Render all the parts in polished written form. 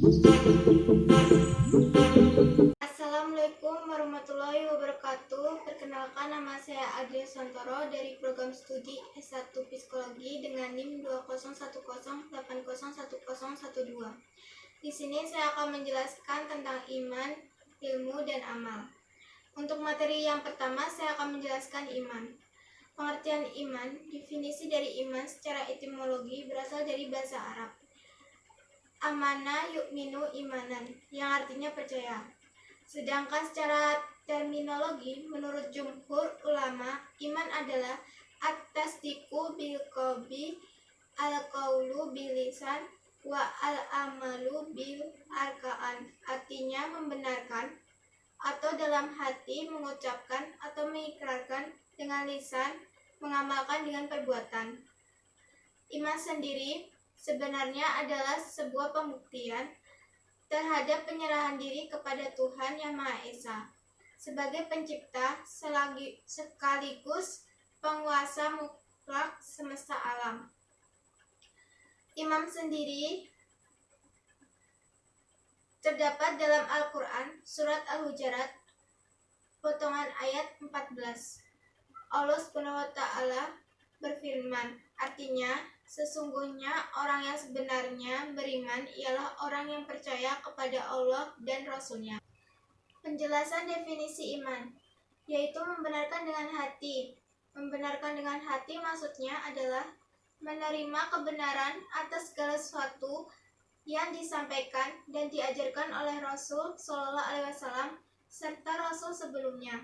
Assalamualaikum warahmatullahi wabarakatuh. Perkenalkan, nama saya Agria Santoro dari program studi S1 Psikologi dengan NIM 201080101012. Di sini saya akan menjelaskan tentang iman, ilmu, dan amal. Untuk materi yang pertama, saya akan menjelaskan iman. Pengertian iman, definisi dari iman secara etimologi berasal dari bahasa Arab. Amana yu'minu imanan, yang artinya percaya. Sedangkan secara terminologi, menurut jumhur ulama, iman adalah at-tasdiqu bil qalbi, al-qaulu bil lisan, wa al-amalu bil arkaan. Artinya membenarkan atau dalam hati mengucapkan atau mengikrarkan dengan lisan, mengamalkan dengan perbuatan. Iman sendiri sebenarnya adalah sebuah pembuktian terhadap penyerahan diri kepada Tuhan Yang Maha Esa sebagai pencipta sekaligus penguasa mutlak semesta alam. Iman sendiri terdapat dalam Al-Quran, surat Al-Hujurat, potongan ayat 14. Allah SWT berfirman, artinya, sesungguhnya orang yang sebenarnya beriman ialah orang yang percaya kepada Allah dan Rasul-Nya. Penjelasan definisi iman, yaitu membenarkan dengan hati. Membenarkan dengan hati maksudnya adalah menerima kebenaran atas segala sesuatu yang disampaikan dan diajarkan oleh Rasul SAW serta Rasul sebelumnya.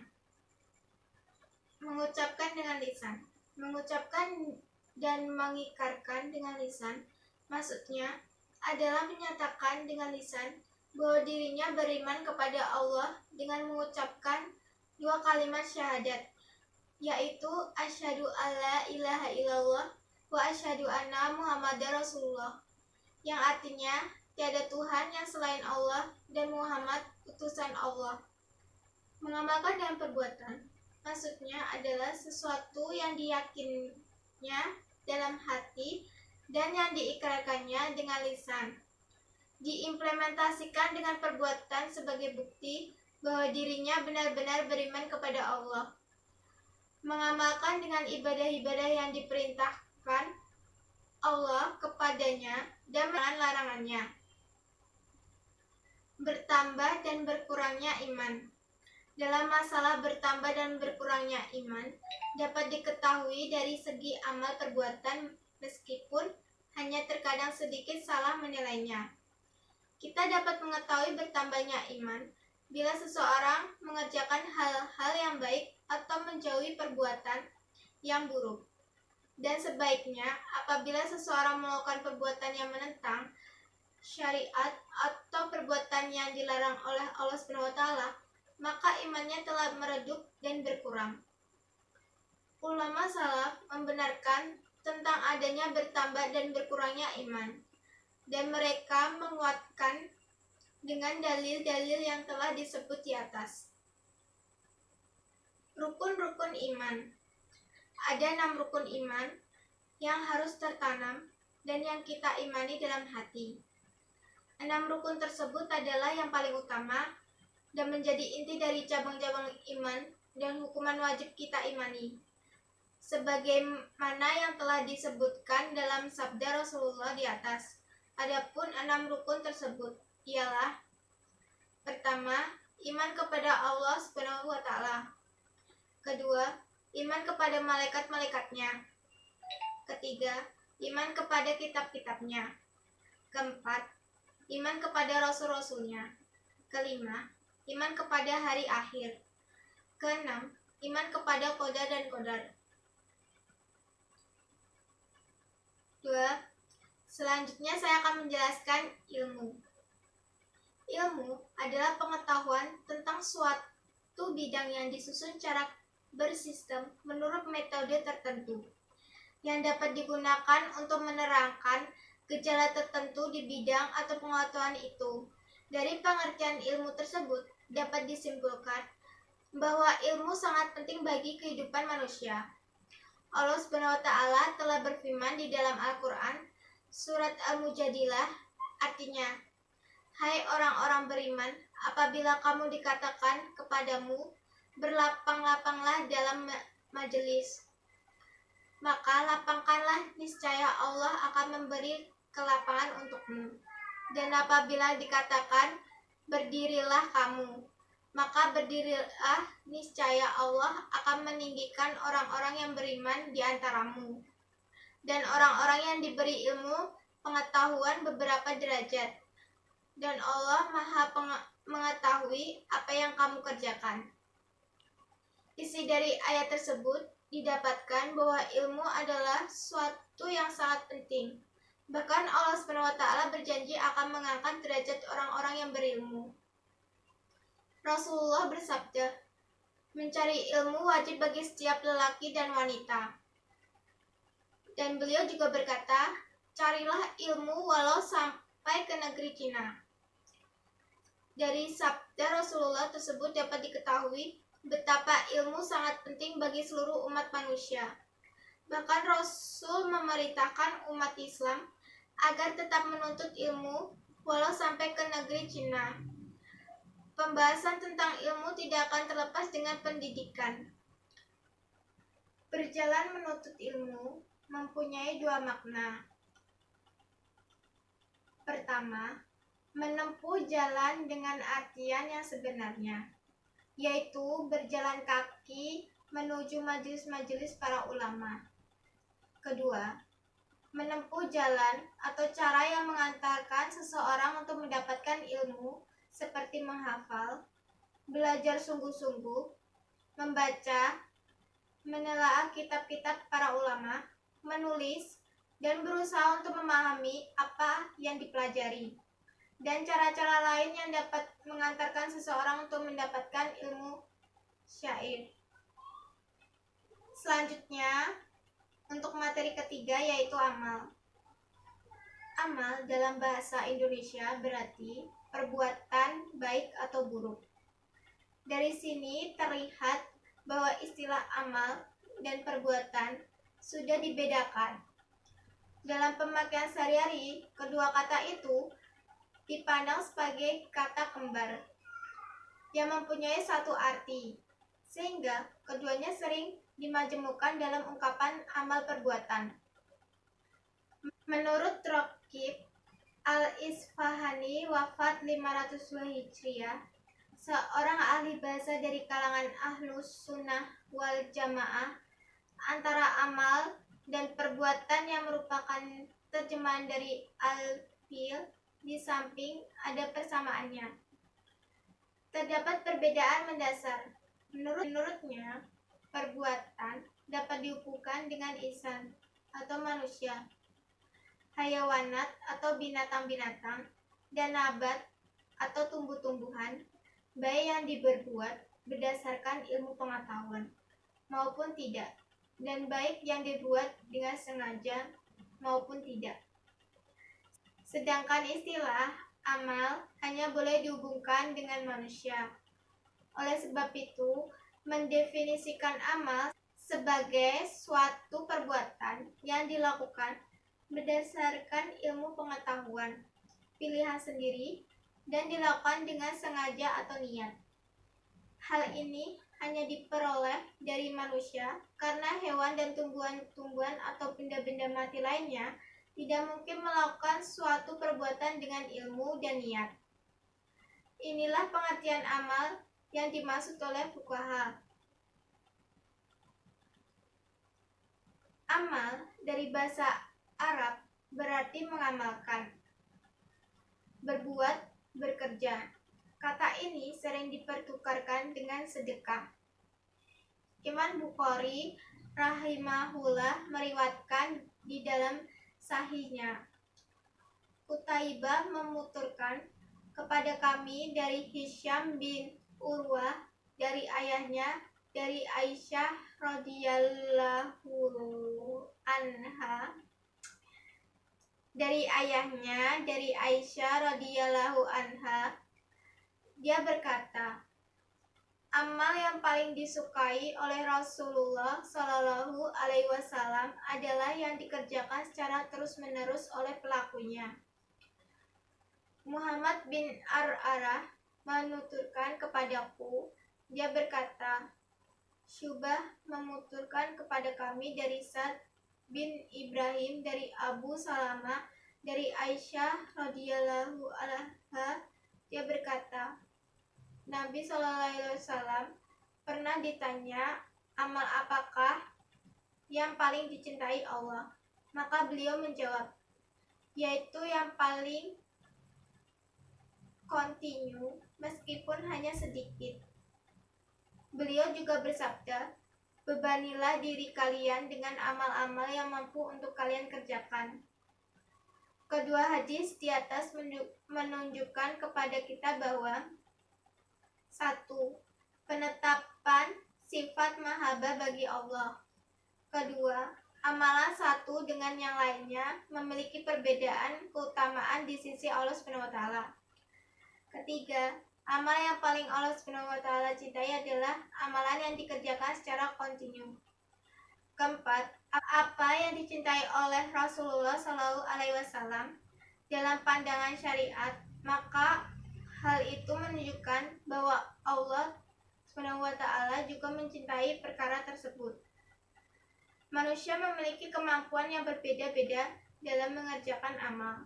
Mengucapkan dengan lisan. Mengucapkan dan mengikrarkan dengan lisan, maksudnya adalah menyatakan dengan lisan bahwa dirinya beriman kepada Allah dengan mengucapkan dua kalimat syahadat, yaitu asyhadu alla ilaha illallah wa asyhadu anna muhammadar rasulullah, yang artinya tiada Tuhan yang selain Allah dan Muhammad utusan Allah. Mengamalkan dengan perbuatan, maksudnya adalah sesuatu yang diyakinnya dalam hati dan yang diikrarkannya dengan lisan, diimplementasikan dengan perbuatan sebagai bukti bahwa dirinya benar-benar beriman kepada Allah. Mengamalkan dengan ibadah-ibadah yang diperintahkan Allah kepadanya dan larangannya. Bertambah dan berkurangnya iman. Dalam masalah bertambah dan berkurangnya iman, dapat diketahui dari segi amal perbuatan meskipun hanya terkadang sedikit salah menilainya. Kita dapat mengetahui bertambahnya iman bila seseorang mengerjakan hal-hal yang baik atau menjauhi perbuatan yang buruk. Dan sebaiknya apabila seseorang melakukan perbuatan yang menentang syariat atau perbuatan yang dilarang oleh Allah SWT, maka imannya telah meredup dan berkurang. Ulama salaf membenarkan tentang adanya bertambah dan berkurangnya iman, dan mereka menguatkan dengan dalil-dalil yang telah disebut di atas. Rukun-rukun iman. Ada 6 rukun iman yang harus tertanam dan yang kita imani dalam hati. 6 rukun tersebut adalah yang paling utama dan menjadi inti dari cabang-cabang iman dan hukuman wajib kita imani, sebagaimana yang telah disebutkan dalam sabda Rasulullah di atas. Adapun 6 rukun tersebut ialah: pertama, iman kepada Allah SWT. Kedua, iman kepada malaikat-malaikatnya. Ketiga, iman kepada kitab-kitabnya. Keempat, iman kepada rasul-rasulnya. Kelima, iman kepada hari akhir. Keenam, iman kepada qada dan qadar. 2. Selanjutnya saya akan menjelaskan ilmu. Ilmu adalah pengetahuan tentang suatu bidang yang disusun secara bersistem menurut metode tertentu yang dapat digunakan untuk menerangkan gejala tertentu di bidang atau pengetahuan itu. Dari pengertian ilmu tersebut dapat disimpulkan bahwa ilmu sangat penting bagi kehidupan manusia. Allah SWT telah berfirman di dalam Al-Quran, surat Al-Mujadilah, artinya, orang-orang beriman, apabila kamu dikatakan kepadamu, berlapang-lapanglah dalam majelis, maka lapangkanlah, niscaya Allah akan memberi kelapangan untukmu. Dan apabila dikatakan, berdirilah kamu, maka berdirilah, niscaya Allah akan meninggikan orang-orang yang beriman di antaramu. Dan orang-orang yang diberi ilmu pengetahuan beberapa derajat. Dan Allah Maha mengetahui apa yang kamu kerjakan. Isi dari ayat tersebut didapatkan bahwa ilmu adalah suatu yang sangat penting. Bahkan Allah SWT berjanji akan mengangkat derajat orang-orang yang berilmu. Rasulullah bersabda, mencari ilmu wajib bagi setiap lelaki dan wanita. Dan beliau juga berkata, carilah ilmu walau sampai ke negeri Cina. Dari sabda Rasulullah tersebut dapat diketahui betapa ilmu sangat penting bagi seluruh umat manusia. Bahkan Rasul memerintahkan umat Islam agar tetap menuntut ilmu walau sampai ke negeri Cina. Pembahasan tentang ilmu tidak akan terlepas dengan pendidikan. Berjalan menuntut ilmu mempunyai dua makna. Pertama, menempuh jalan dengan artian yang sebenarnya, yaitu berjalan kaki menuju majelis-majelis para ulama. Kedua, menempuh jalan atau cara yang mengantarkan seseorang untuk mendapatkan ilmu seperti menghafal, belajar sungguh-sungguh, membaca, menelaah kitab-kitab para ulama, menulis, dan berusaha untuk memahami apa yang dipelajari, dan cara-cara lain yang dapat mengantarkan seseorang untuk mendapatkan ilmu syar'i. Selanjutnya, untuk materi ketiga yaitu amal. Amal dalam bahasa Indonesia berarti perbuatan baik atau buruk. Dari sini terlihat bahwa istilah amal dan perbuatan sudah dibedakan. Dalam pemakaian sehari-hari, kedua kata itu dipandang sebagai kata kembar yang mempunyai satu arti, sehingga keduanya sering dimajemukkan dalam ungkapan amal perbuatan. Menurut Raqib Al-Isfahani wafat 502 Hijriah, seorang ahli bahasa dari kalangan Ahlus Sunnah wal Jamaah, antara amal dan perbuatan yang merupakan terjemahan dari al-fi'l di samping ada persamaannya, terdapat perbedaan mendasar. Menurutnya, perbuatan dapat dihubungkan dengan insan atau manusia, hayawanat atau binatang-binatang, dan nabat atau tumbuh-tumbuhan, baik yang diberbuat berdasarkan ilmu pengetahuan maupun tidak, dan baik yang dibuat dengan sengaja maupun tidak. Sedangkan istilah amal hanya boleh dihubungkan dengan manusia. Oleh sebab itu, mendefinisikan amal sebagai suatu perbuatan yang dilakukan berdasarkan ilmu pengetahuan, pilihan sendiri, dan dilakukan dengan sengaja atau niat. Hal ini hanya diperoleh dari manusia karena hewan dan tumbuhan-tumbuhan atau benda-benda mati lainnya tidak mungkin melakukan suatu perbuatan dengan ilmu dan niat. Inilah pengertian amal yang dimaksud oleh fuqaha. Amal dari bahasa Arab berarti mengamalkan, berbuat, bekerja. Kata ini sering dipertukarkan dengan sedekah. Imam Bukhari rahimahullah meriwayatkan di dalam sahihnya, Qutaibah menuturkan kepada kami dari Hisham bin Urwah dari ayahnya dari Aisyah radhiyallahu anha, dari ayahnya dari Aisyah radhiyallahu anha, dia berkata, amal yang paling disukai oleh Rasulullah Shallallahu Alaihi Wasallam adalah yang dikerjakan secara terus-menerus oleh pelakunya. Muhammad bin Ar'arah menuturkan kepadaku, dia berkata, Syubah menuturkan kepada kami dari Sa'd bin Ibrahim dari Abu Salamah dari Aisyah radhiyallahu anha, dia berkata, Nabi SAW pernah ditanya, amal apakah yang paling dicintai Allah? Maka beliau menjawab, yaitu yang paling kontinu meskipun hanya sedikit. Beliau juga bersabda, bebanilah diri kalian dengan amal-amal yang mampu untuk kalian kerjakan. Kedua hadis di atas menunjukkan kepada kita bahwa 1. Penetapan sifat mahabbah bagi Allah. Kedua, amalan satu dengan yang lainnya memiliki perbedaan keutamaan di sisi Allah SWT. Ketiga, amal yang paling Allah SWT cintai adalah amalan yang dikerjakan secara kontinu. Keempat, apa yang dicintai oleh Rasulullah SAW dalam pandangan syariat, maka hal itu menunjukkan bahwa Allah SWT juga mencintai perkara tersebut. Manusia memiliki kemampuan yang berbeda-beda dalam mengerjakan amal.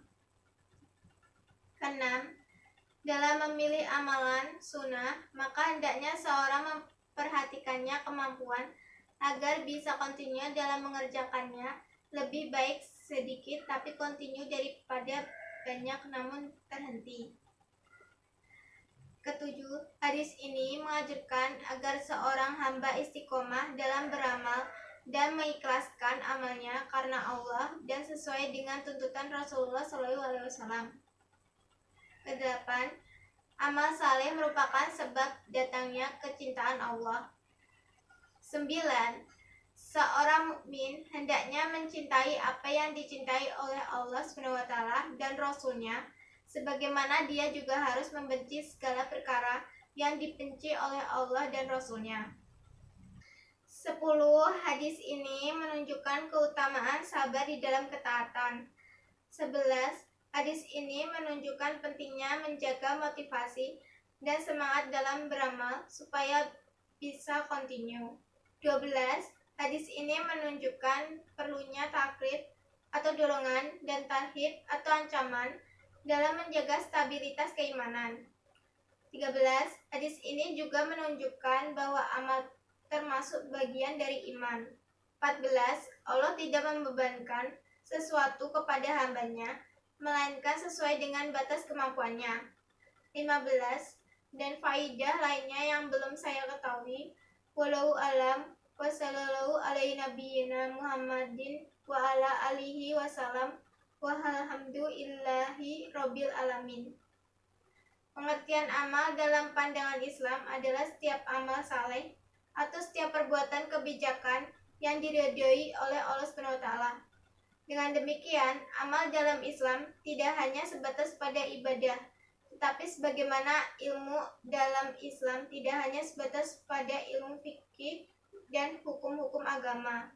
Keenam, dalam memilih amalan sunnah, maka hendaknya seorang memperhatikannya kemampuan agar bisa kontinu dalam mengerjakannya, lebih baik sedikit tapi kontinu daripada banyak namun terhenti. Ketujuh, hadis ini mengajarkan agar seorang hamba istiqomah dalam beramal dan mengikhlaskan amalnya karena Allah dan sesuai dengan tuntutan Rasulullah SAW. Kedelapan, amal saleh merupakan sebab datangnya kecintaan Allah. 9. Seorang mukmin hendaknya mencintai apa yang dicintai oleh Allah SWT dan Rasul-Nya, sebagaimana dia juga harus membenci segala perkara yang dibenci oleh Allah dan Rasul-Nya. 10. Hadis ini menunjukkan keutamaan sabar di dalam ketaatan. 11. Hadis ini menunjukkan pentingnya menjaga motivasi dan semangat dalam beramal supaya bisa kontinu. 12. Hadis ini menunjukkan perlunya takrib atau dorongan dan tarhib atau ancaman dalam menjaga stabilitas keimanan. 13. Hadis ini juga menunjukkan bahwa amal termasuk bagian dari iman. 14. Allah tidak membebankan sesuatu kepada hambanya, melainkan sesuai dengan batas kemampuannya. 15. Dan faidah lainnya yang belum saya ketahui. Wallahu alam wa sallallahu alaihi nabiyina Muhammadin wa ala alihi wasallam walhamdulillahi rabbil alamin. Pengertian amal dalam pandangan Islam adalah setiap amal saleh atau setiap perbuatan kebijakan yang diridhoi oleh Allah SWT. Dengan demikian, amal dalam Islam tidak hanya sebatas pada ibadah, tetapi sebagaimana ilmu dalam Islam tidak hanya sebatas pada ilmu fikih dan hukum-hukum agama.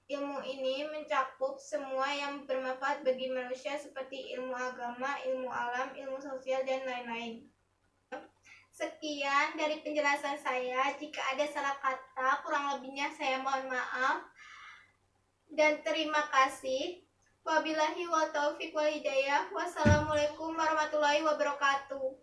Ilmu ini mencakup semua yang bermanfaat bagi manusia seperti ilmu agama, ilmu alam, ilmu sosial, dan lain-lain. Sekian dari penjelasan saya. Jika ada salah kata, kurang lebihnya saya mohon maaf. Dan terima kasih. Wabillahi wa taufiq wal hidayah. Wassalamualaikum warahmatullahi wabarakatuh.